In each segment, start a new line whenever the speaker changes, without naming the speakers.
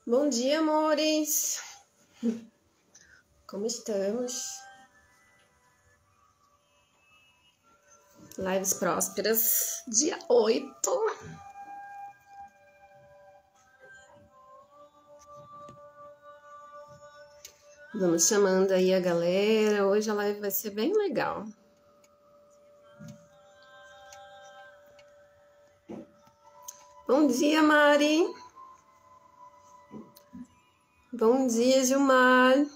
Bom dia, amores! Como estamos? Lives prósperas, dia 8. Vamos chamando aí a galera. Hoje a live vai ser bem legal. Bom dia, Mari! Bom dia, Gilmar!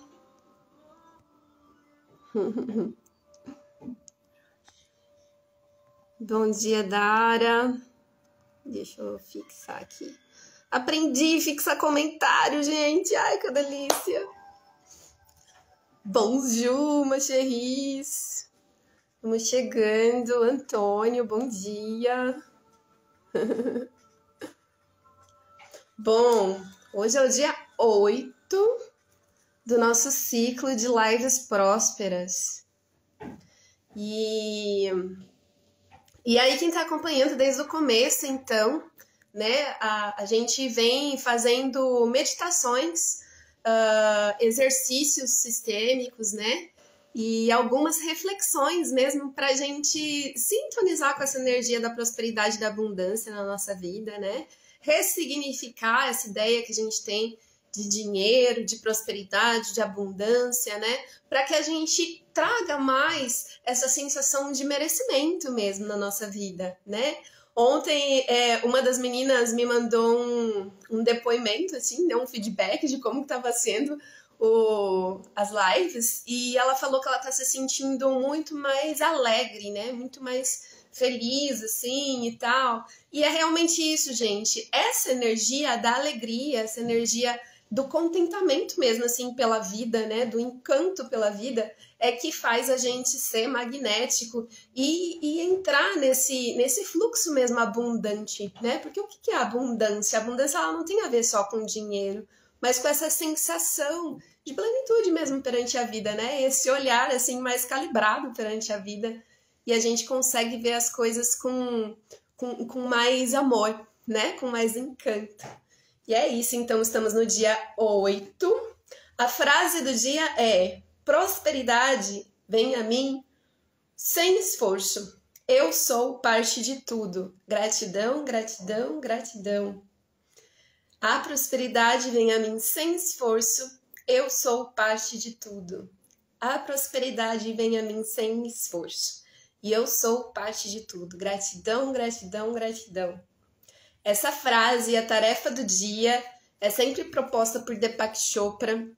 Bom dia, Dara! Deixa eu fixar aqui. Aprendi a fixar comentário, gente! Ai, que delícia! Bonjour, ma cheris! Vamos chegando. Antônio, bom dia! Bom, hoje é o dia 8 do nosso ciclo de lives prósperas. E aí, quem está acompanhando desde o começo, então, né, a gente vem fazendo meditações, exercícios sistêmicos, né, e algumas reflexões mesmo para a gente sintonizar com essa energia da prosperidade e da abundância na nossa vida, né, ressignificar essa ideia que a gente tem de dinheiro, de prosperidade, de abundância, né? Para que a gente traga mais essa sensação de merecimento mesmo na nossa vida, né? Ontem, uma das meninas me mandou um depoimento, assim, né? Um feedback de como estava sendo as lives, e ela falou que ela está se sentindo muito mais alegre, né? Muito mais feliz, assim, e tal. E é realmente isso, gente. Essa energia da alegria, essa energia do contentamento mesmo, assim, pela vida, né? Do encanto pela vida, é que faz a gente ser magnético e entrar nesse fluxo mesmo abundante, né? Porque o que é abundância? A abundância, ela não tem a ver só com dinheiro, mas com essa sensação de plenitude mesmo perante a vida, né? Esse olhar, assim, mais calibrado perante a vida, e a gente consegue ver as coisas com mais amor, né? Com mais encanto. E é isso, então estamos no dia 8. A frase do dia é: prosperidade vem a mim sem esforço. Eu sou parte de tudo. Gratidão, gratidão, gratidão. A prosperidade vem a mim sem esforço. Eu sou parte de tudo. A prosperidade vem a mim sem esforço. E eu sou parte de tudo. Gratidão, gratidão, gratidão. Essa frase, a tarefa do dia, é sempre proposta por Deepak Chopra,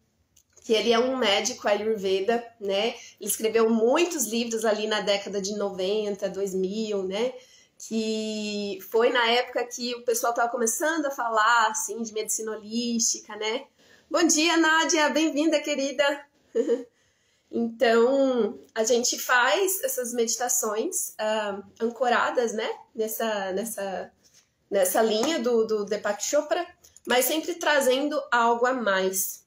que ele é um médico Ayurveda, né? Ele escreveu muitos livros ali na década de 90, 2000, né? Que foi na época que o pessoal estava começando a falar, assim, de medicina holística, né? Bom dia, Nádia! Bem-vinda, querida! Então, a gente faz essas meditações ancoradas, né? Nessa linha do Deepak Chopra, mas sempre trazendo algo a mais.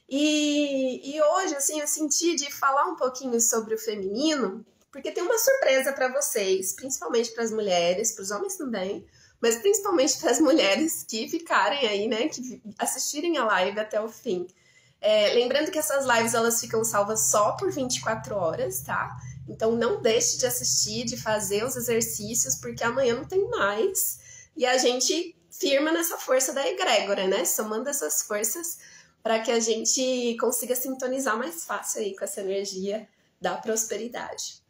E hoje, assim, eu senti de falar um pouquinho sobre o feminino, porque tem uma surpresa para vocês, principalmente para as mulheres, para os homens também, mas principalmente para as mulheres que ficarem aí, né, que assistirem a live até o fim. Lembrando que essas lives, elas ficam salvas só por 24 horas, tá? Então não deixe de assistir, de fazer os exercícios, porque amanhã não tem mais. E a gente firma nessa força da egrégora, né? Somando essas forças para que a gente consiga sintonizar mais fácil aí com essa energia da prosperidade.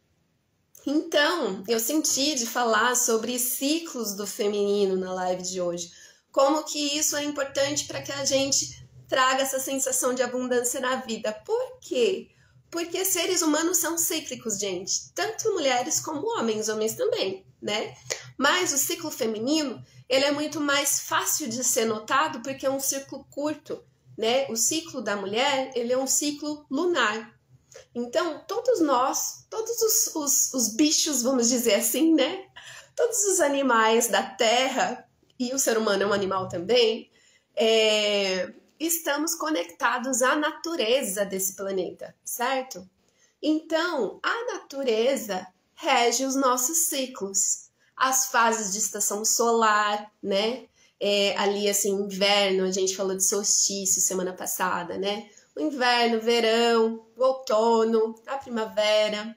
Então, eu senti de falar sobre ciclos do feminino na live de hoje. Como que isso é importante para que a gente traga essa sensação de abundância na vida. Por quê? Porque seres humanos são cíclicos, gente. Tanto mulheres como homens também, né? Mas o ciclo feminino, ele é muito mais fácil de ser notado porque é um ciclo curto, né? O ciclo da mulher, ele é um ciclo lunar. Então, todos nós, todos os bichos, vamos dizer assim, né? Todos os animais da Terra, e o ser humano é um animal também, estamos conectados à natureza desse planeta, certo? Então, a natureza rege os nossos ciclos, as fases de estação solar, né? ali, assim, inverno, a gente falou de solstício semana passada, né? O inverno, o verão, o outono, a primavera.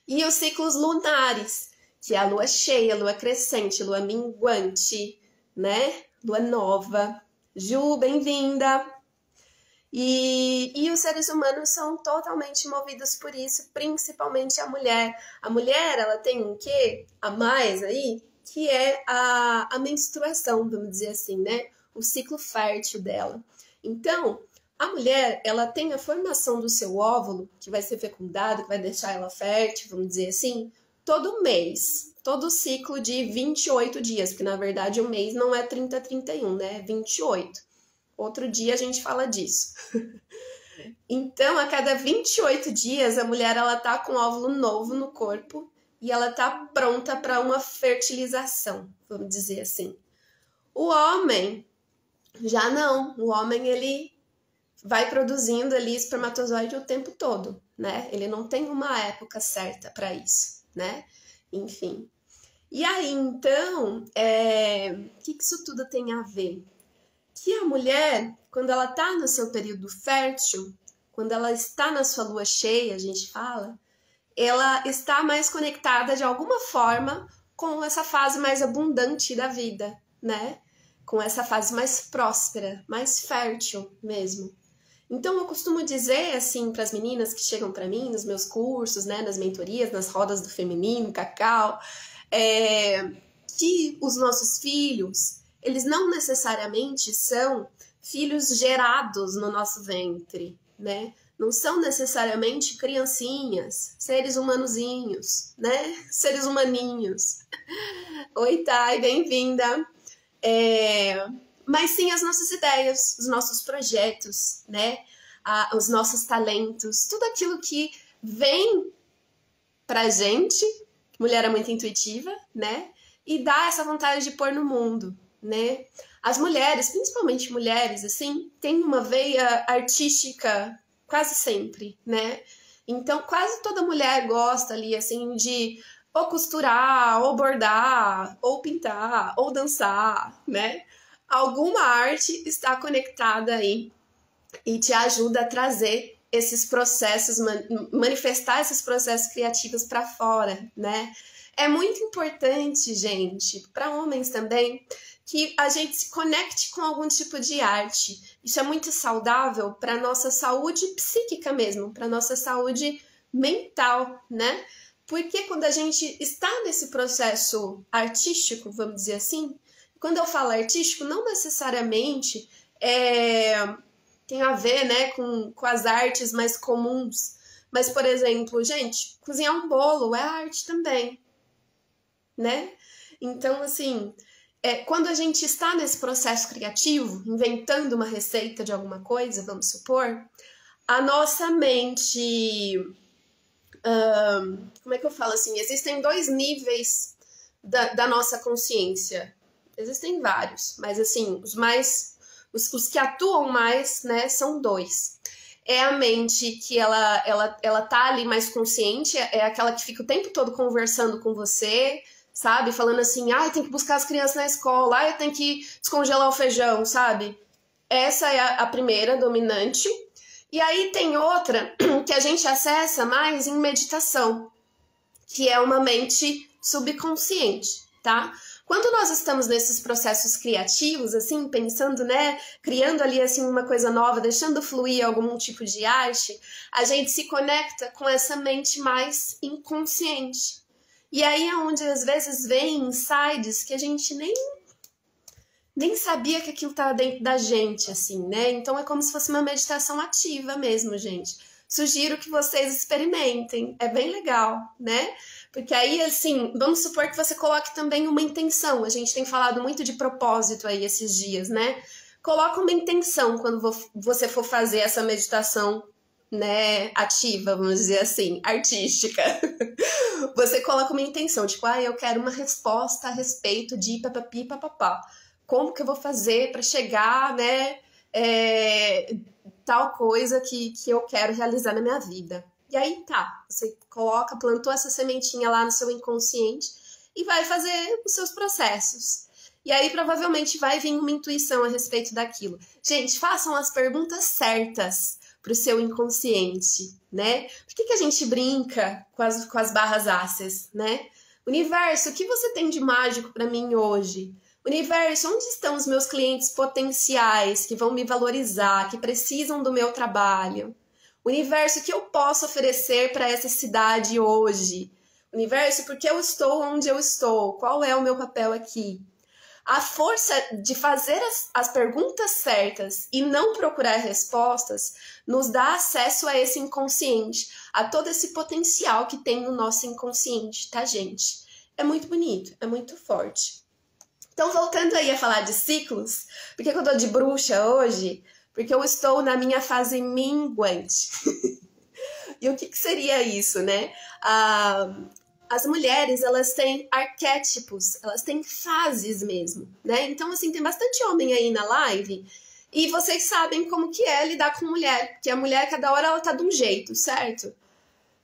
E os ciclos lunares, que é a lua cheia, lua crescente, lua minguante, né? Lua nova. Ju, bem-vinda! E os seres humanos são totalmente movidos por isso, principalmente a mulher. A mulher, ela tem um quê a mais aí, que é a menstruação, vamos dizer assim, né? O ciclo fértil dela. Então, a mulher, ela tem a formação do seu óvulo, que vai ser fecundado, que vai deixar ela fértil, vamos dizer assim, todo mês. Todo ciclo de 28 dias, porque na verdade o mês não é 30 a 31, né? É 28. Outro dia a gente fala disso. Então, a cada 28 dias, a mulher ela tá com óvulo novo no corpo e ela tá pronta para uma fertilização, vamos dizer assim. O homem já não. O homem ele vai produzindo ali espermatozoide o tempo todo, né? Ele não tem uma época certa para isso, né? Enfim. E aí, então, o que isso tudo tem a ver? Que a mulher, quando ela está no seu período fértil, quando ela está na sua lua cheia, a gente fala, ela está mais conectada de alguma forma com essa fase mais abundante da vida, né? Com essa fase mais próspera, mais fértil mesmo. Então, eu costumo dizer, assim, para as meninas que chegam para mim, nos meus cursos, né, nas mentorias, nas rodas do feminino, cacau, que os nossos filhos, eles não necessariamente são filhos gerados no nosso ventre, né? Não são necessariamente criancinhas, seres humanozinhos, né? Seres humaninhos. Oi, Thay, bem-vinda. Mas sim as nossas ideias, os nossos projetos, né? Os nossos talentos, tudo aquilo que vem pra gente, mulher é muito intuitiva, né? E dá essa vontade de pôr no mundo, né? As mulheres, principalmente mulheres, assim, têm uma veia artística quase sempre, né? Então, quase toda mulher gosta ali, assim, de ou costurar, ou bordar, ou pintar, ou dançar, né? Alguma arte está conectada aí e te ajuda a trazer esses processos, manifestar esses processos criativos para fora, né? É muito importante, gente, para homens também, que a gente se conecte com algum tipo de arte. Isso é muito saudável para nossa saúde psíquica mesmo, para nossa saúde mental, né? Porque quando a gente está nesse processo artístico, vamos dizer assim, quando eu falo artístico, não necessariamente tem a ver, né, com as artes mais comuns. Mas, por exemplo, gente, cozinhar um bolo é arte também, né? Então, assim, quando a gente está nesse processo criativo, inventando uma receita de alguma coisa, vamos supor, a nossa mente... como é que eu falo assim? Existem 2 níveis da nossa consciência. Existem vários, mas assim, os que atuam mais, né, são 2. É a mente que ela tá ali mais consciente, é aquela que fica o tempo todo conversando com você, sabe? Falando assim, tem que buscar as crianças na escola, tem que descongelar o feijão, sabe? Essa é a primeira, dominante. E aí tem outra que a gente acessa mais em meditação, que é uma mente subconsciente, tá? Quando nós estamos nesses processos criativos, assim, pensando, né, criando ali, assim, uma coisa nova, deixando fluir algum tipo de arte, a gente se conecta com essa mente mais inconsciente. E aí é onde, às vezes, vem insights que a gente nem sabia que aquilo estava dentro da gente, assim, né? Então é como se fosse uma meditação ativa mesmo, gente. Sugiro que vocês experimentem, é bem legal, né? Porque aí, assim, vamos supor que você coloque também uma intenção. A gente tem falado muito de propósito aí esses dias, né? Coloca uma intenção quando você for fazer essa meditação, né, ativa, vamos dizer assim, artística. Você coloca uma intenção, tipo, eu quero uma resposta a respeito de papapi, papapá. Como que eu vou fazer para chegar, né, tal coisa que eu quero realizar na minha vida. E aí você plantou essa sementinha lá no seu inconsciente e vai fazer os seus processos. E aí provavelmente vai vir uma intuição a respeito daquilo. Gente, façam as perguntas certas para o seu inconsciente, né? Por que a gente brinca com as barras ácidas, né? Universo, o que você tem de mágico para mim hoje? Universo, onde estão os meus clientes potenciais que vão me valorizar, que precisam do meu trabalho? Universo, o que eu posso oferecer para essa cidade hoje? Universo, por que eu estou onde eu estou? Qual é o meu papel aqui? A força de fazer as perguntas certas e não procurar respostas nos dá acesso a esse inconsciente, a todo esse potencial que tem no nosso inconsciente, tá, gente? É muito bonito, é muito forte. Então, voltando aí a falar de ciclos, por que eu tô de bruxa hoje? Porque eu estou na minha fase minguante. E o que seria isso, né? As mulheres, elas têm arquétipos, elas têm fases mesmo, né? Então, assim, tem bastante homem aí na live e vocês sabem como que é lidar com mulher, porque a mulher, cada hora, ela tá de um jeito, certo?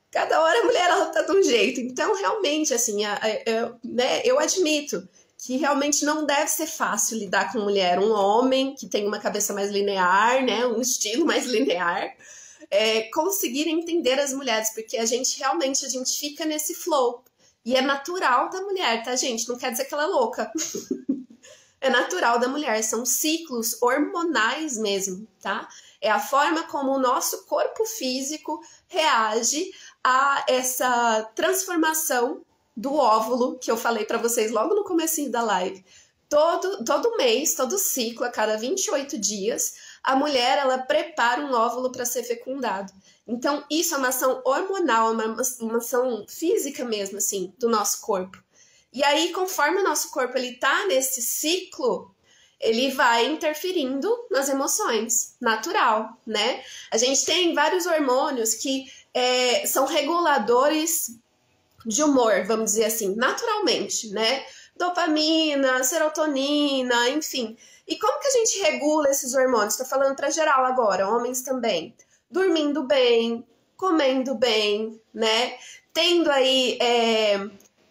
Cada hora a mulher, ela tá de um jeito. Então, realmente, assim, né, eu admito que realmente não deve ser fácil lidar com mulher. Um homem que tem uma cabeça mais linear, né, um estilo mais linear, conseguir entender as mulheres, porque a gente fica nesse flow. E é natural da mulher, tá, gente? Não quer dizer que ela é louca. É natural da mulher, são ciclos hormonais mesmo, tá? É a forma como o nosso corpo físico reage a essa transformação do óvulo, que eu falei para vocês logo no comecinho da live. Todo mês, todo ciclo, a cada 28 dias, a mulher, ela prepara um óvulo para ser fecundado. Então, isso é uma ação hormonal, uma ação física mesmo, assim, do nosso corpo. E aí, conforme o nosso corpo ele tá nesse ciclo, ele vai interferindo nas emoções, natural, né? A gente tem vários hormônios que são reguladores de humor, vamos dizer assim, naturalmente, né? Dopamina, serotonina, enfim. E como que a gente regula esses hormônios? Estou falando para geral agora, homens também. Dormindo bem, comendo bem, né? Tendo aí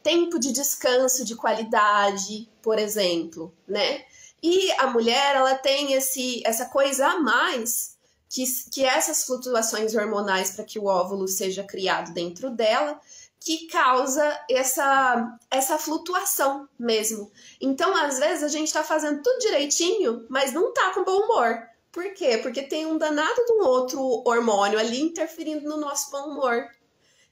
tempo de descanso de qualidade, por exemplo, né? E a mulher, ela tem essa coisa a mais, que essas flutuações hormonais para que o óvulo seja criado dentro dela, que causa essa flutuação mesmo. Então, às vezes, a gente tá fazendo tudo direitinho, mas não tá com bom humor. Por quê? Porque tem um danado de um outro hormônio ali interferindo no nosso bom humor.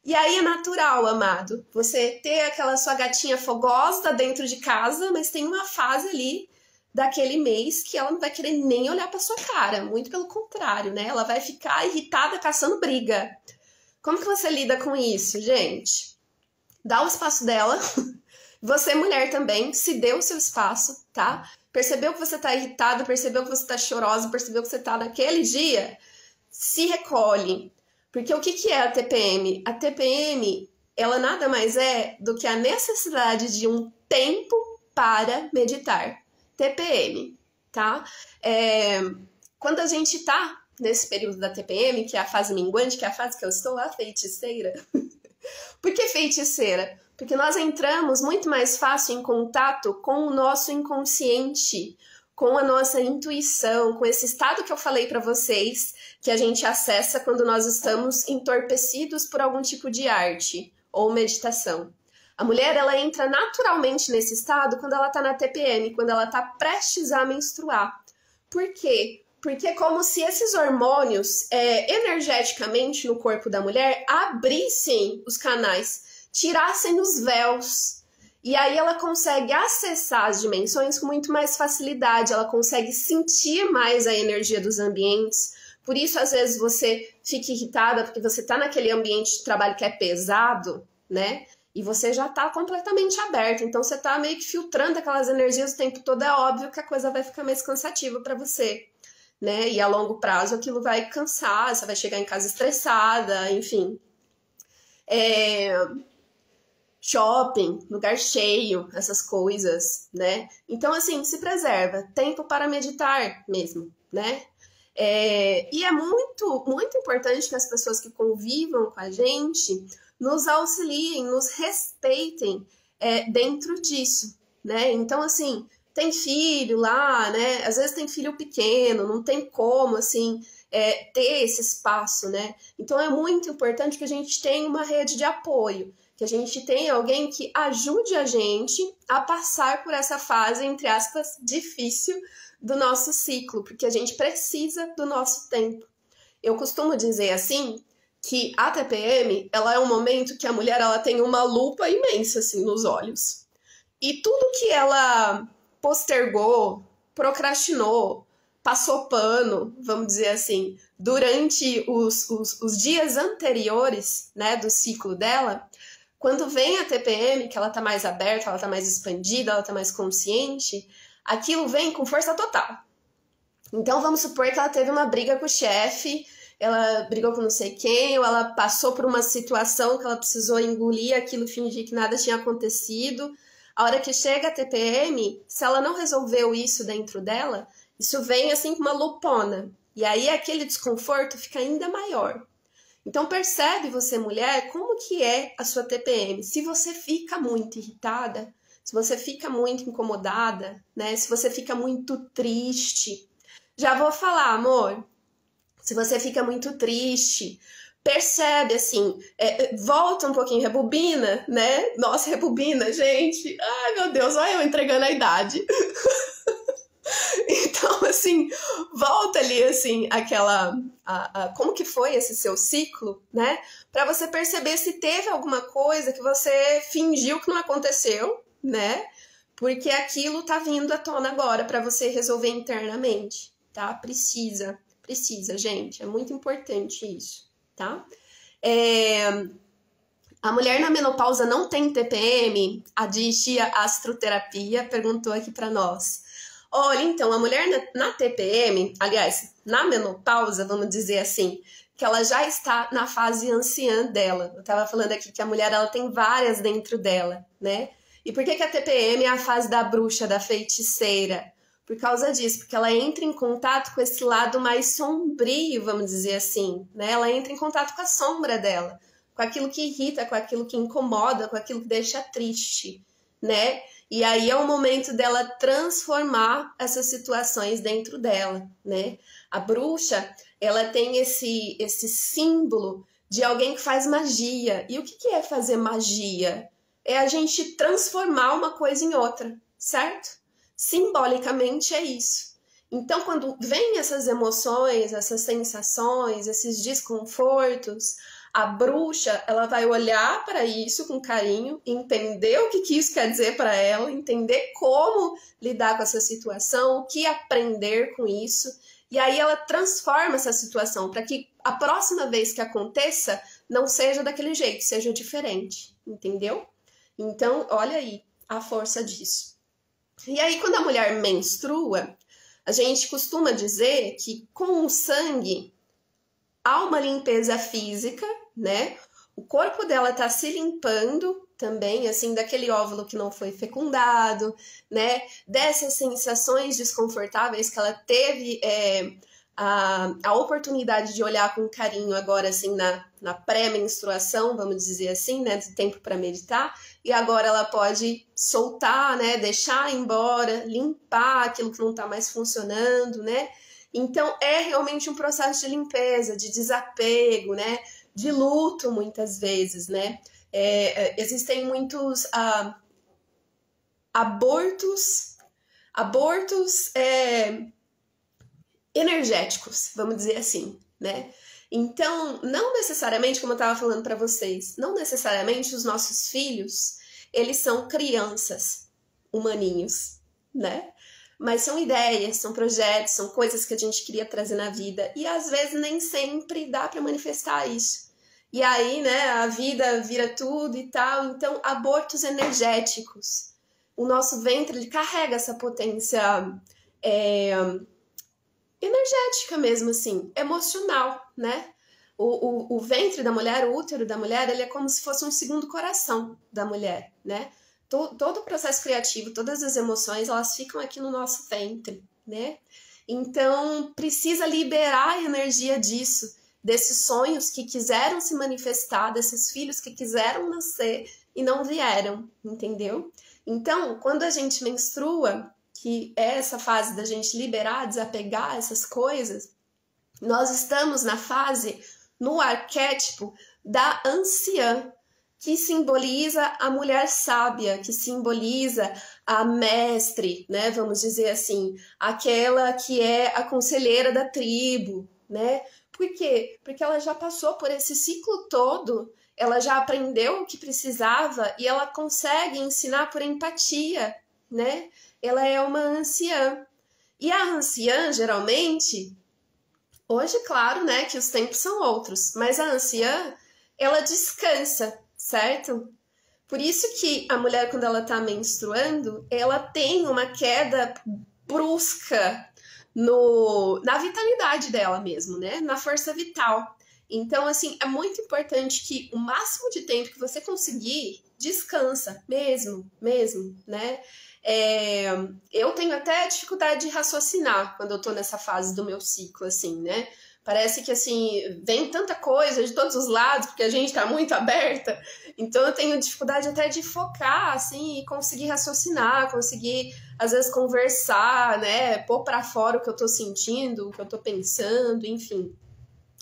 E aí é natural, amado, você ter aquela sua gatinha fogosa dentro de casa, mas tem uma fase ali daquele mês que ela não vai querer nem olhar pra sua cara. Muito pelo contrário, né? Ela vai ficar irritada, caçando briga. Como que você lida com isso, gente? Dá o espaço dela. Você, mulher, também, se dê o seu espaço, tá? Percebeu que você tá irritada, percebeu que você tá chorosa, percebeu que você tá naquele dia? Se recolhe. Porque o que é a TPM? A TPM, ela nada mais é do que a necessidade de um tempo para meditar. TPM, tá? Quando a gente tá nesse período da TPM, que é a fase minguante, que é a fase que eu estou, a feiticeira. Por que feiticeira? Porque nós entramos muito mais fácil em contato com o nosso inconsciente, com a nossa intuição, com esse estado que eu falei para vocês, que a gente acessa quando nós estamos entorpecidos por algum tipo de arte ou meditação. A mulher, ela entra naturalmente nesse estado quando ela tá na TPM, quando ela tá prestes a menstruar. Por quê? Porque é como se esses hormônios, energeticamente no corpo da mulher, abrissem os canais, tirassem os véus. E aí ela consegue acessar as dimensões com muito mais facilidade, ela consegue sentir mais a energia dos ambientes. Por isso, às vezes, você fica irritada porque você está naquele ambiente de trabalho que é pesado, né? E você já está completamente aberto. Então, você está meio que filtrando aquelas energias o tempo todo. É óbvio que a coisa vai ficar mais cansativa para você, né? E a longo prazo aquilo vai cansar, você vai chegar em casa estressada, enfim. Shopping, lugar cheio, essas coisas, né? Então, assim, se preserva. Tempo para meditar mesmo, né? E é muito, muito importante que as pessoas que convivam com a gente nos auxiliem, nos respeitem dentro disso, né? Então, assim, tem filho lá, né? Às vezes tem filho pequeno, não tem como, assim, ter esse espaço, né? Então é muito importante que a gente tenha uma rede de apoio, que a gente tenha alguém que ajude a gente a passar por essa fase, entre aspas, difícil do nosso ciclo, porque a gente precisa do nosso tempo. Eu costumo dizer assim, que a TPM, ela é um momento que a mulher ela tem uma lupa imensa assim nos olhos. E tudo que ela postergou, procrastinou, passou pano, vamos dizer assim, durante os dias anteriores, né, do ciclo dela, quando vem a TPM, que ela tá mais aberta, ela tá mais expandida, ela tá mais consciente, aquilo vem com força total. Então vamos supor que ela teve uma briga com o chefe, ela brigou com não sei quem, ou ela passou por uma situação que ela precisou engolir aquilo, fingir que nada tinha acontecido. A hora que chega a TPM, se ela não resolveu isso dentro dela, isso vem assim com uma lupona. E aí aquele desconforto fica ainda maior. Então percebe você, mulher, como que é a sua TPM. Se você fica muito irritada, se você fica muito incomodada, né? Se você fica muito triste. Já vou falar, amor. Se você fica muito triste, percebe, assim, volta um pouquinho, rebobina, né? Nossa, rebobina, gente. Ai, meu Deus, olha eu entregando a idade. Então, assim, volta ali, assim, como que foi esse seu ciclo, né? Pra você perceber se teve alguma coisa que você fingiu que não aconteceu, né? Porque aquilo tá vindo à tona agora pra você resolver internamente, tá? Precisa, gente. É muito importante isso, tá? A mulher na menopausa não tem TPM? A Dia Astroterapia perguntou aqui pra nós. Olha, então, a mulher na TPM, aliás, na menopausa, vamos dizer assim, que ela já está na fase anciã dela. Eu estava falando aqui que a mulher ela tem várias dentro dela, né? E por que a TPM é a fase da bruxa, da feiticeira? Por causa disso, porque ela entra em contato com esse lado mais sombrio, vamos dizer assim, né? Ela entra em contato com a sombra dela, com aquilo que irrita, com aquilo que incomoda, com aquilo que deixa triste, né? E aí é o momento dela transformar essas situações dentro dela, né? A bruxa, ela tem esse símbolo de alguém que faz magia. E o que é fazer magia? É a gente transformar uma coisa em outra, certo? Simbolicamente é isso. Então, quando vem essas emoções, essas sensações, esses desconfortos, a bruxa, ela vai olhar para isso com carinho, entender o que isso quer dizer para ela, entender como lidar com essa situação, o que aprender com isso, e aí ela transforma essa situação para que a próxima vez que aconteça não seja daquele jeito, seja diferente, entendeu? Então, olha aí a força disso. E aí, quando a mulher menstrua, a gente costuma dizer que com o sangue há uma limpeza física, né? O corpo dela tá se limpando também, assim, daquele óvulo que não foi fecundado, né? Dessas sensações desconfortáveis que ela teve a oportunidade de olhar com carinho agora, assim, na pré-menstruação, vamos dizer assim, né? De tempo para meditar. E agora ela pode soltar, né? Deixar embora, limpar aquilo que não tá mais funcionando, né? Então, é realmente um processo de limpeza, de desapego, né? De luto, muitas vezes, né? Existem muitos abortos energéticos, vamos dizer assim, né? Então, não necessariamente, como eu estava falando para vocês, não necessariamente os nossos filhos, eles são crianças, humaninhos, né? Mas são ideias, são projetos, são coisas que a gente queria trazer na vida. E às vezes nem sempre dá para manifestar isso. E aí, né, a vida vira tudo e tal. Então, abortos energéticos. O nosso ventre, ele carrega essa potência energética mesmo, assim, emocional, né? O ventre da mulher, o útero da mulher, ele é como se fosse um segundo coração da mulher, né? Todo o processo criativo, todas as emoções, elas ficam aqui no nosso ventre, né? Então, precisa liberar a energia disso, desses sonhos que quiseram se manifestar, desses filhos que quiseram nascer e não vieram, entendeu? Então, quando a gente menstrua, que é essa fase da gente liberar, desapegar essas coisas, nós estamos na fase, no arquétipo da anciã, que simboliza a mulher sábia, que simboliza a mestre, né? Vamos dizer assim, aquela que é a conselheira da tribo, né? Por quê? Porque ela já passou por esse ciclo todo, ela já aprendeu o que precisava e ela consegue ensinar por empatia, né? Ela é uma anciã. E a anciã, geralmente, hoje, claro, né, que os tempos são outros, mas a anciã, ela descansa, certo? Por isso que a mulher, quando ela tá menstruando, ela tem uma queda brusca na vitalidade dela mesmo, né? Na força vital. Então, assim, é muito importante que o máximo de tempo que você conseguir, descansa, mesmo, né? Eu tenho até dificuldade de raciocinar quando eu tô nessa fase do meu ciclo, assim, né? Parece que, assim, vem tanta coisa de todos os lados, porque a gente tá muito aberta. Então, eu tenho dificuldade até de focar, assim, e conseguir raciocinar, conseguir, às vezes, conversar, né? Pôr pra fora o que eu tô sentindo, o que eu tô pensando, enfim.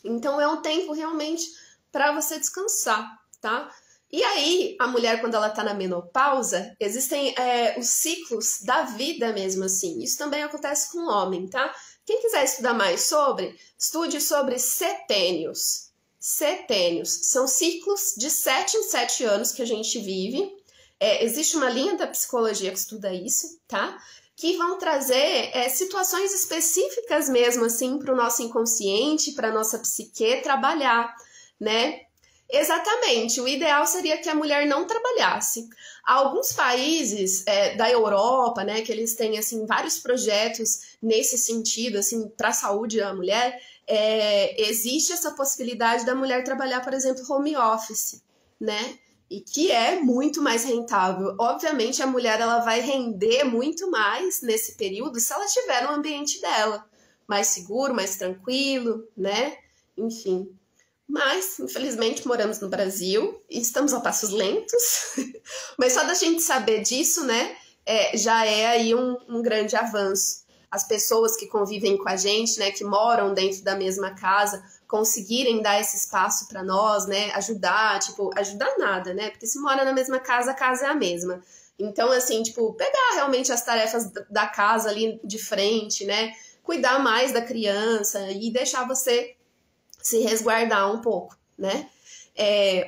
Então, é um tempo, realmente, para você descansar, tá? E aí, a mulher, quando ela tá na menopausa, existem os ciclos da vida mesmo, assim. Isso também acontece com o homem, tá? Quem quiser estudar mais estude sobre setênios. Setênios são ciclos de 7 em 7 anos que a gente vive. Existe uma linha da psicologia que estuda isso, tá? Que vão trazer situações específicas mesmo, assim, para o nosso inconsciente, para a nossa psique trabalhar, né? Exatamente, o ideal seria que a mulher não trabalhasse. Alguns países da Europa, né, que eles têm assim vários projetos nesse sentido, assim, para a saúde da mulher, existe essa possibilidade da mulher trabalhar, por exemplo, home office, né? E que é muito mais rentável. Obviamente, a mulher ela vai render muito mais nesse período se ela estiver no ambiente dela, mais seguro, mais tranquilo, né? Enfim. Mas, infelizmente, moramos no Brasil e estamos a passos lentos. Mas só da gente saber disso, né, já é aí um grande avanço. As pessoas que convivem com a gente, né, que moram dentro da mesma casa, conseguirem dar esse espaço para nós, né, ajudar nada, né, porque se mora na mesma casa, a casa é a mesma. Então, assim, pegar realmente as tarefas da casa ali de frente, né, cuidar mais da criança e deixar você se resguardar um pouco, né?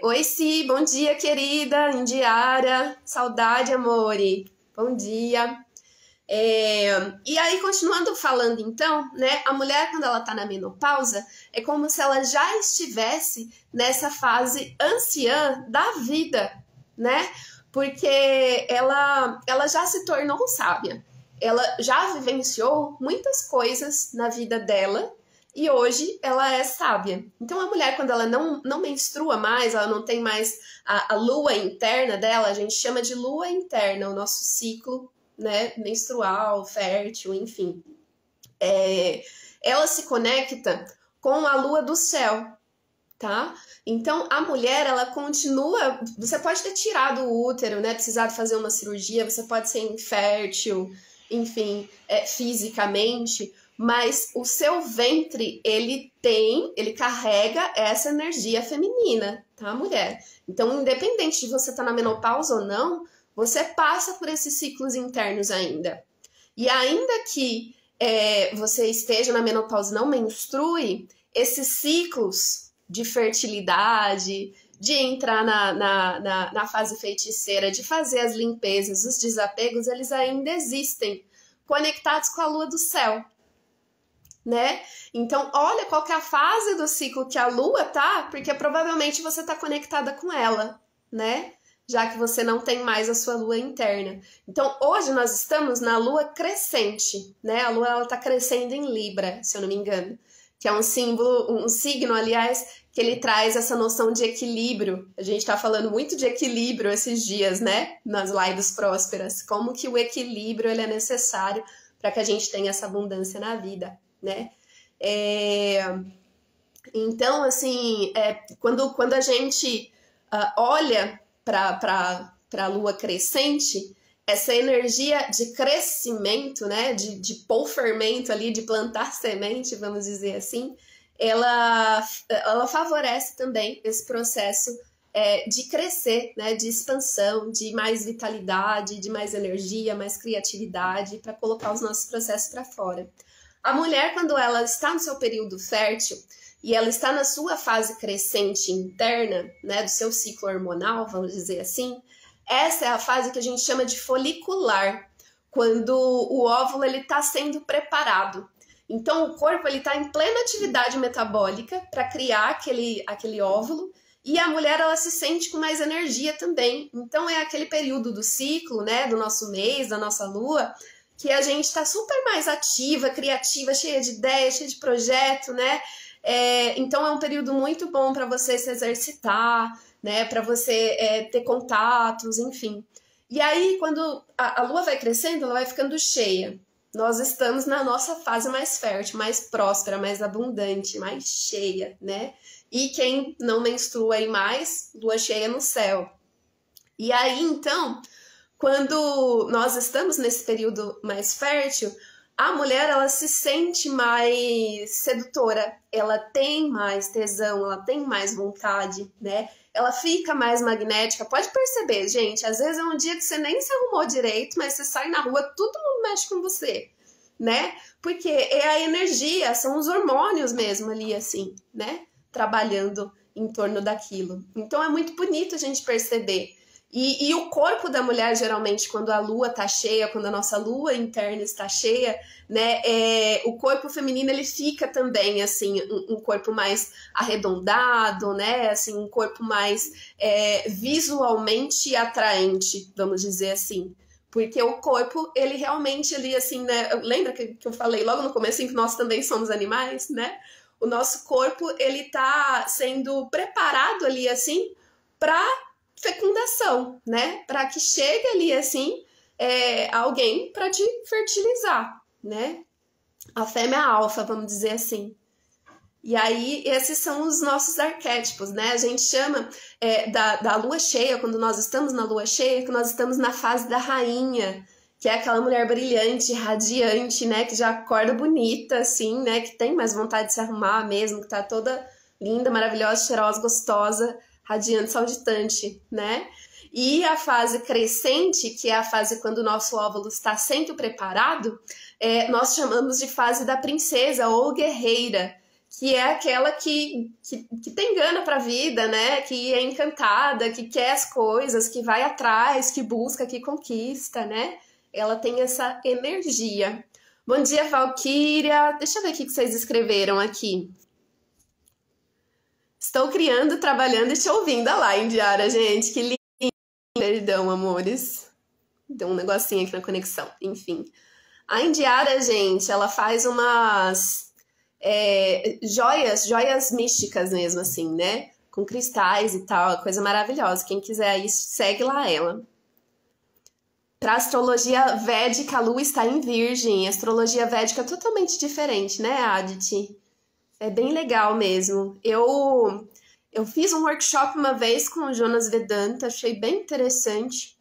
Oi, Si, bom dia, querida, Indiara, saudade, amore, bom dia. E aí, continuando falando então, né, a mulher quando ela tá na menopausa, é como se ela já estivesse nessa fase anciã da vida, né? Porque ela já se tornou sábia, ela já vivenciou muitas coisas na vida dela, e hoje ela é sábia. Então a mulher, quando ela não menstrua mais, ela não tem mais a lua interna dela, a gente chama de lua interna, o nosso ciclo, né, menstrual, fértil, enfim. Ela se conecta com a lua do céu, tá? Então a mulher, ela continua. Você pode ter tirado o útero, né? Precisado fazer uma cirurgia, você pode ser infértil, enfim, fisicamente. Mas o seu ventre, ele carrega essa energia feminina, tá, mulher? Então, independente de você estar na menopausa ou não, você passa por esses ciclos internos ainda. E ainda que você esteja na menopausa e não menstrue, esses ciclos de fertilidade, de entrar na fase feiticeira, de fazer as limpezas, os desapegos, eles ainda existem, conectados com a lua do céu. Né? Então, olha qual que é a fase do ciclo que a lua tá, porque provavelmente você tá conectada com ela, né? Já que você não tem mais a sua lua interna. Então, hoje nós estamos na lua crescente, né? A lua, ela tá crescendo em Libra, se eu não me engano, que é um símbolo, um signo, aliás, que ele traz essa noção de equilíbrio. A gente tá falando muito de equilíbrio esses dias, né? Nas lives prósperas. Como que o equilíbrio, ele é necessário para que a gente tenha essa abundância na vida, né? Então, assim, quando a gente olha para a lua crescente, essa energia de crescimento, né, de pôr fermento ali, de plantar semente, vamos dizer assim, ela favorece também esse processo de crescer, né, de expansão, de mais vitalidade, de mais energia, mais criatividade, para colocar os nossos processos para fora. A mulher, quando ela está no seu período fértil e ela está na sua fase crescente interna, né, do seu ciclo hormonal, vamos dizer assim, essa é a fase que a gente chama de folicular, quando o óvulo está sendo preparado. Então, o corpo está em plena atividade metabólica para criar aquele óvulo, e a mulher ela se sente com mais energia também. Então, é aquele período do ciclo, né, do nosso mês, da nossa lua, que a gente está super mais ativa, criativa, cheia de ideias, cheia de projeto, né? Então, é um período muito bom para você se exercitar, né, para você ter contatos, enfim. E aí, quando a lua vai crescendo, ela vai ficando cheia. Nós estamos na nossa fase mais fértil, mais próspera, mais abundante, mais cheia, né? E quem não menstrua aí mais, lua cheia no céu. E aí, então, quando nós estamos nesse período mais fértil, a mulher, ela se sente mais sedutora, ela tem mais tesão, ela tem mais vontade, né? Ela fica mais magnética. Pode perceber, gente, às vezes é um dia que você nem se arrumou direito, mas você sai na rua, todo mundo mexe com você, né? Porque é a energia, são os hormônios mesmo ali, assim, né? Trabalhando em torno daquilo. Então é muito bonito a gente perceber. E o corpo da mulher, geralmente, quando a lua tá cheia, quando a nossa lua interna está cheia, né, o corpo feminino, ele fica também, assim, um corpo mais arredondado, né, assim, um corpo mais visualmente atraente, vamos dizer assim. Porque o corpo, ele realmente, ele, assim, né, lembra que eu falei logo no começo que nós também somos animais, né? O nosso corpo, ele tá sendo preparado ali, assim, para fecundação, né? Para que chegue ali, assim, alguém para te fertilizar, né? A fêmea alfa, vamos dizer assim. E aí, esses são os nossos arquétipos, né? A gente chama da lua cheia, quando nós estamos na lua cheia, que nós estamos na fase da rainha, que é aquela mulher brilhante, radiante, né? Que já acorda bonita, assim, né? Que tem mais vontade de se arrumar mesmo, que tá toda linda, maravilhosa, cheirosa, gostosa, radiante, saltitante, né? E a fase crescente, que é a fase quando o nosso óvulo está sendo preparado, nós chamamos de fase da princesa ou guerreira, que é aquela que tem gana pra vida, né? Que é encantada, que quer as coisas, que vai atrás, que busca, que conquista, né? Ela tem essa energia. Bom dia, Valquíria. Deixa eu ver o que vocês escreveram aqui. Estou criando, trabalhando e te ouvindo. Olha lá, Indiara, gente. Que lindo. Perdão, amores. Deu um negocinho aqui na conexão. Enfim. A Indiara, gente, ela faz umas joias místicas mesmo, assim, né? Com cristais e tal. Coisa maravilhosa. Quem quiser aí, segue lá ela. Para astrologia védica, a lua está em Virgem. A astrologia védica é totalmente diferente, né, Aditi? É bem legal mesmo. Eu fiz um workshop uma vez com o Jonas Vedanta, achei bem interessante,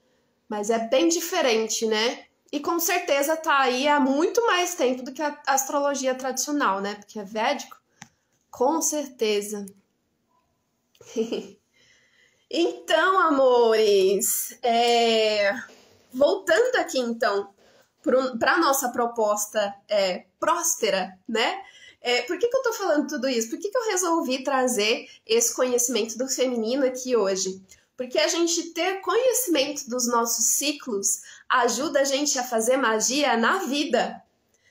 mas é bem diferente, né? E com certeza tá aí há muito mais tempo do que a astrologia tradicional, né? Porque é védico, com certeza. Então, amores, voltando aqui então para a nossa proposta próspera, né? Por que eu tô falando tudo isso? Por que eu resolvi trazer esse conhecimento do feminino aqui hoje? Porque a gente ter conhecimento dos nossos ciclos ajuda a gente a fazer magia na vida.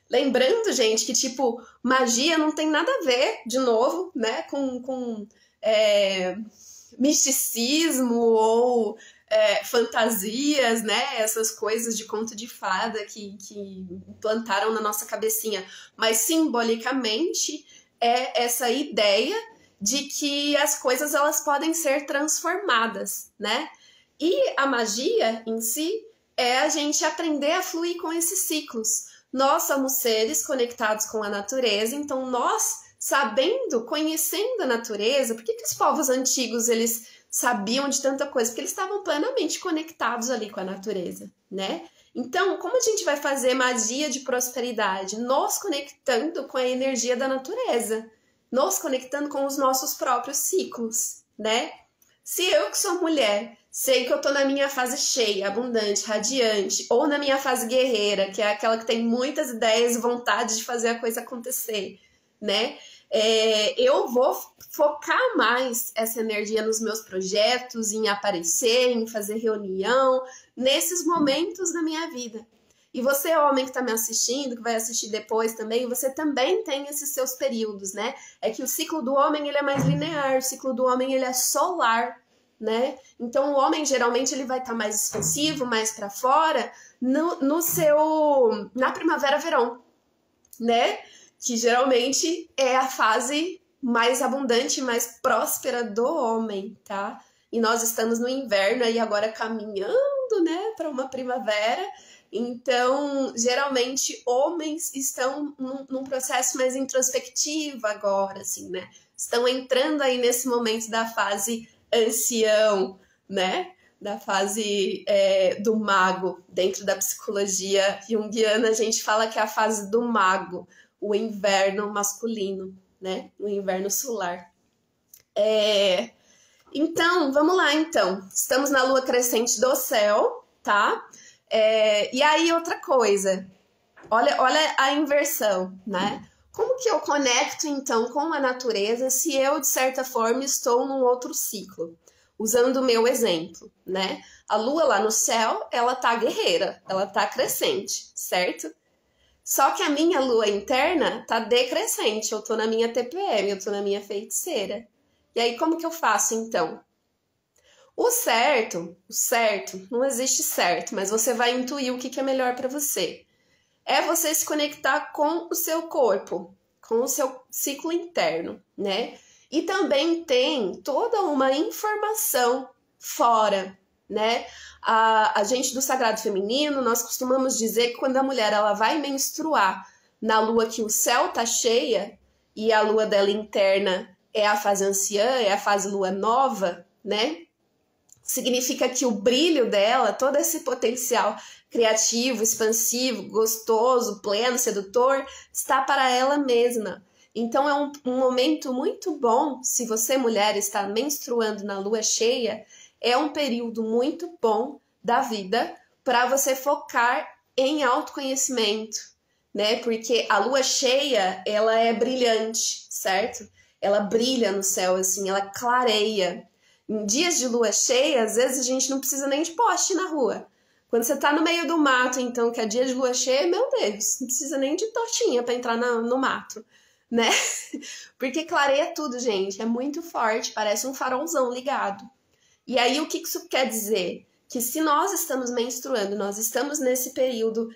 Lembrando, gente, que tipo, magia não tem nada a ver, de novo, né, com misticismo ou fantasias, né? Essas coisas de conto de fada que plantaram na nossa cabecinha. Mas simbolicamente é essa ideia de que as coisas elas podem ser transformadas, né? E a magia em si é a gente aprender a fluir com esses ciclos. Nós somos seres conectados com a natureza, então nós, sabendo, conhecendo a natureza, por que os povos antigos eles sabiam de tanta coisa, porque eles estavam plenamente conectados ali com a natureza, né? Então, como a gente vai fazer magia de prosperidade? Nos conectando com a energia da natureza, nos conectando com os nossos próprios ciclos, né? Se eu que sou mulher, sei que eu tô na minha fase cheia, abundante, radiante, ou na minha fase guerreira, que é aquela que tem muitas ideias e vontade de fazer a coisa acontecer, né? Eu vou focar mais essa energia nos meus projetos, em aparecer, em fazer reunião, nesses momentos da minha vida. E você, homem que está me assistindo, que vai assistir depois também, você também tem esses seus períodos, né? É que o ciclo do homem ele é mais linear, o ciclo do homem ele é solar, né? Então o homem geralmente ele vai estar mais expansivo, mais para fora, na primavera-verão, né? Que geralmente é a fase mais abundante, mais próspera do homem, tá? E nós estamos no inverno aí agora caminhando, né, para uma primavera. Então, geralmente, homens estão num processo mais introspectivo agora, assim, né? Estão entrando aí nesse momento da fase ancião, né? Da fase do mago. Dentro da psicologia junguiana, a gente fala que é a fase do mago, o inverno masculino, né? O inverno solar. Então, vamos lá, então. Estamos na lua crescente do céu, tá? E aí, outra coisa. Olha a inversão, né? Como que eu conecto, então, com a natureza se eu, de certa forma, estou num outro ciclo? Usando o meu exemplo, né? A lua lá no céu, ela tá guerreira, ela tá crescente, certo? Só que a minha lua interna tá decrescente, eu tô na minha TPM, eu tô na minha feiticeira. E aí, como que eu faço, então? O certo, não existe certo, mas você vai intuir o que é melhor para você. É você se conectar com o seu corpo, com o seu ciclo interno, né? E também tem toda uma informação fora, né? A gente do Sagrado Feminino, nós costumamos dizer que quando a mulher ela vai menstruar na lua que o céu tá cheia e a lua dela interna é a fase anciã, é a fase lua nova, né? Significa que o brilho dela, todo esse potencial criativo, expansivo, gostoso, pleno, sedutor, está para ela mesma. Então é um momento muito bom, se você, mulher, está menstruando na lua cheia, é um período muito bom da vida para você focar em autoconhecimento, né? Porque a lua cheia, ela é brilhante, certo? Ela brilha no céu, assim, ela clareia. Em dias de lua cheia, às vezes a gente não precisa nem de poste na rua. Quando você tá no meio do mato, então, que é dia de lua cheia, meu Deus, não precisa nem de totinha para entrar no mato, né? Porque clareia tudo, gente, é muito forte, parece um farolzão ligado. E aí, o que isso quer dizer? Que se nós estamos menstruando, nós estamos nesse período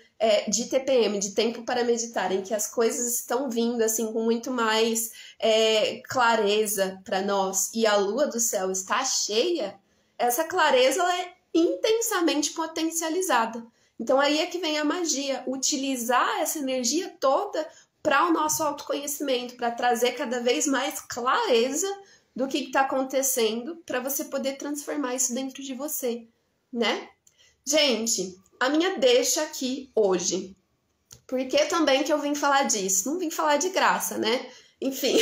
de TPM, de tempo para meditar, em que as coisas estão vindo assim com muito mais clareza para nós, e a lua do céu está cheia, essa clareza ela é intensamente potencializada. Então aí é que vem a magia, utilizar essa energia toda para o nosso autoconhecimento, para trazer cada vez mais clareza do que está acontecendo, para você poder transformar isso dentro de você, né? Gente, a minha deixa aqui hoje. Por que também que eu vim falar disso? Não vim falar de graça, né? Enfim,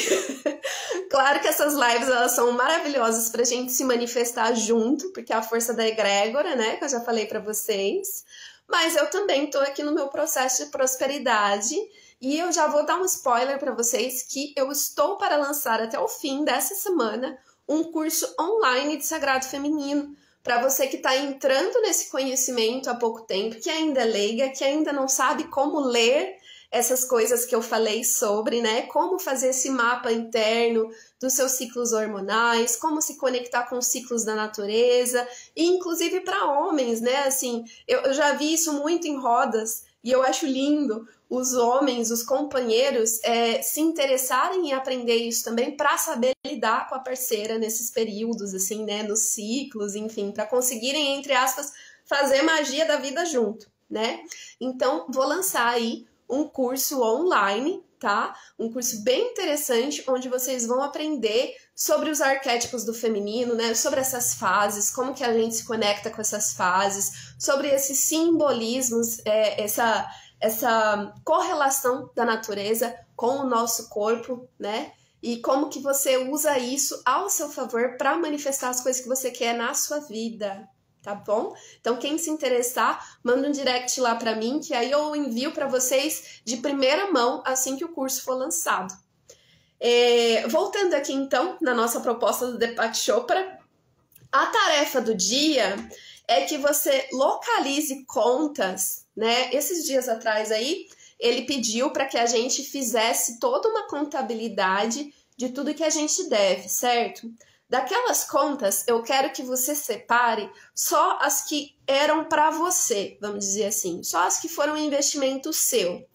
claro que essas lives elas são maravilhosas pra gente se manifestar junto, porque é a força da egrégora, né? Que eu já falei pra vocês. Mas eu também tô aqui no meu processo de prosperidade e eu já vou dar um spoiler para vocês que eu estou para lançar até o fim dessa semana um curso online de Sagrado Feminino. Para você que está entrando nesse conhecimento há pouco tempo, que ainda é leiga, que ainda não sabe como ler essas coisas que eu falei sobre, né? Como fazer esse mapa interno dos seus ciclos hormonais, como se conectar com os ciclos da natureza, e inclusive para homens, né? Assim, eu já vi isso muito em rodas e eu acho lindo os homens, os companheiros se interessarem em aprender isso também para saber lidar com a parceira nesses períodos, assim, né? Nos ciclos, enfim, para conseguirem, entre aspas, fazer magia da vida junto, né? Então, vou lançar aí um curso online, tá? Um curso bem interessante, onde vocês vão aprender sobre os arquétipos do feminino, né? Sobre essas fases, como que a gente se conecta com essas fases, sobre esses simbolismos, essa correlação da natureza com o nosso corpo, né? E como que você usa isso ao seu favor para manifestar as coisas que você quer na sua vida, tá bom? Então, quem se interessar, manda um direct lá para mim, que aí eu envio para vocês de primeira mão assim que o curso for lançado. Voltando aqui, então, na nossa proposta do Deepak Chopra, a tarefa do dia é que você localize contas, né? Esses dias atrás aí, ele pediu para que a gente fizesse toda uma contabilidade de tudo que a gente deve, certo? Daquelas contas, eu quero que você separe só as que eram para você, vamos dizer assim, só as que foram um investimento seu.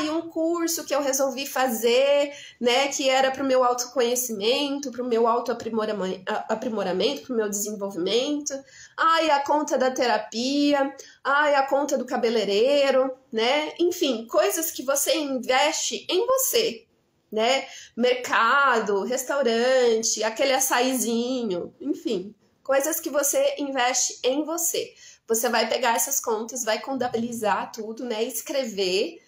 E um curso que eu resolvi fazer, né, que era para o meu autoconhecimento, para o meu autoaprimoramento, para o meu desenvolvimento. E a conta da terapia, a conta do cabeleireiro, né? Enfim, coisas que você investe em você, né? Mercado, restaurante, aquele açaizinho, enfim, coisas que você investe em você. Você vai pegar essas contas, vai contabilizar tudo, né? Escrever.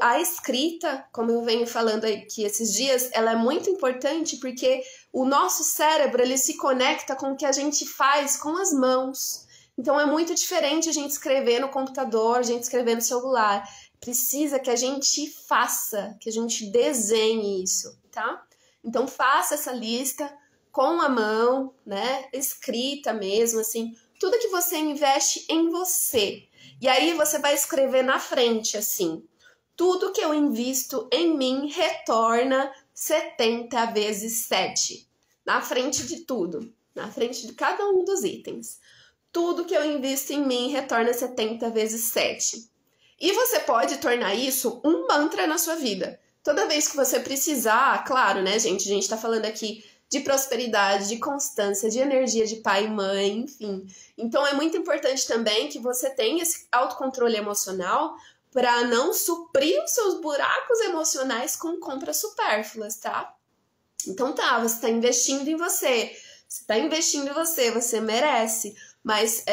A escrita, como eu venho falando aqui esses dias, ela é muito importante porque o nosso cérebro, ele se conecta com o que a gente faz com as mãos. Então é muito diferente a gente escrever no computador, a gente escrever no celular. Precisa que a gente faça, que a gente desenhe isso, tá? Então faça essa lista com a mão, né? Escrita mesmo, assim, tudo que você investe em você. E aí você vai escrever na frente, assim, tudo que eu invisto em mim retorna 70 vezes 7. Na frente de tudo, na frente de cada um dos itens. Tudo que eu invisto em mim retorna 70 vezes 7. E você pode tornar isso um mantra na sua vida. Toda vez que você precisar, claro, né, gente? A gente tá falando aqui de prosperidade, de constância, de energia de pai e mãe, enfim. Então é muito importante também que você tenha esse autocontrole emocional para não suprir os seus buracos emocionais com compras supérfluas, tá? Então você tá investindo em você. Você tá investindo em você, você merece. Mas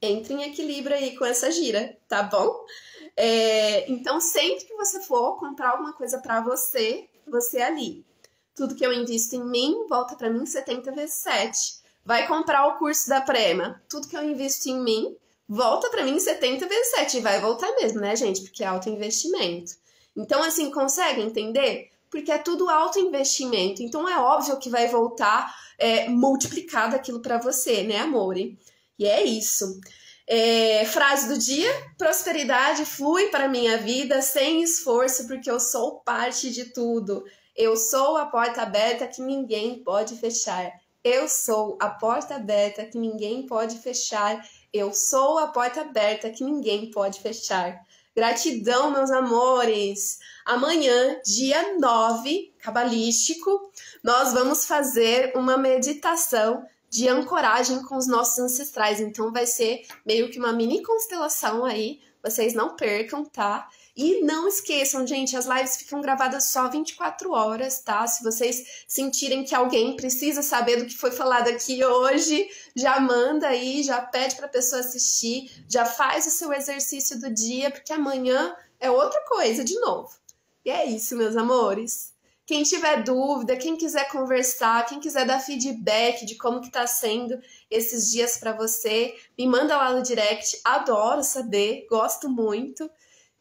entre em equilíbrio aí com essa gira, tá bom? Então sempre que você for comprar alguma coisa para você ali. Tudo que eu invisto em mim, volta para mim 70 vezes 7. Vai comprar o curso da Prema. Tudo que eu invisto em mim, volta para mim 70 vezes 7. E vai voltar mesmo, né, gente? Porque é autoinvestimento. Então, assim, consegue entender? Porque é tudo autoinvestimento. Então, é óbvio que vai voltar multiplicado aquilo para você, né, amor? E é isso. Frase do dia: prosperidade flui para minha vida sem esforço, porque eu sou parte de tudo. Eu sou a porta aberta que ninguém pode fechar. Eu sou a porta aberta que ninguém pode fechar. Eu sou a porta aberta que ninguém pode fechar. Gratidão, meus amores! Amanhã, dia 9, cabalístico, nós vamos fazer uma meditação de ancoragem com os nossos ancestrais. Então vai ser meio que uma mini constelação aí. Vocês não percam, tá? E não esqueçam, gente, as lives ficam gravadas só 24 horas, tá? Se vocês sentirem que alguém precisa saber do que foi falado aqui hoje, já manda aí, já pede pra pessoa assistir, já faz o seu exercício do dia, porque amanhã é outra coisa de novo. E é isso, meus amores. Quem tiver dúvida, quem quiser conversar, quem quiser dar feedback de como que tá sendo esses dias pra você, me manda lá no direct. Adoro saber, gosto muito.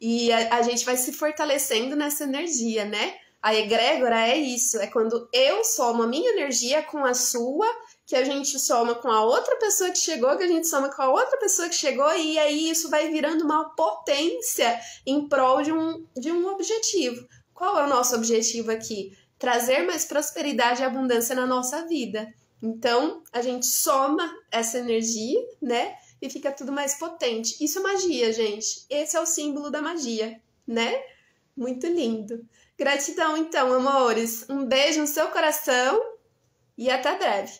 E a gente vai se fortalecendo nessa energia, né? A egrégora é isso, é quando eu somo a minha energia com a sua, que a gente soma com a outra pessoa que chegou, que a gente soma com a outra pessoa que chegou, e aí isso vai virando uma potência em prol de um objetivo. Qual é o nosso objetivo aqui? Trazer mais prosperidade e abundância na nossa vida. Então, a gente soma essa energia, né? E fica tudo mais potente. Isso é magia, gente. Esse é o símbolo da magia, né? Muito lindo. Gratidão, então, amores. Um beijo no seu coração e até breve.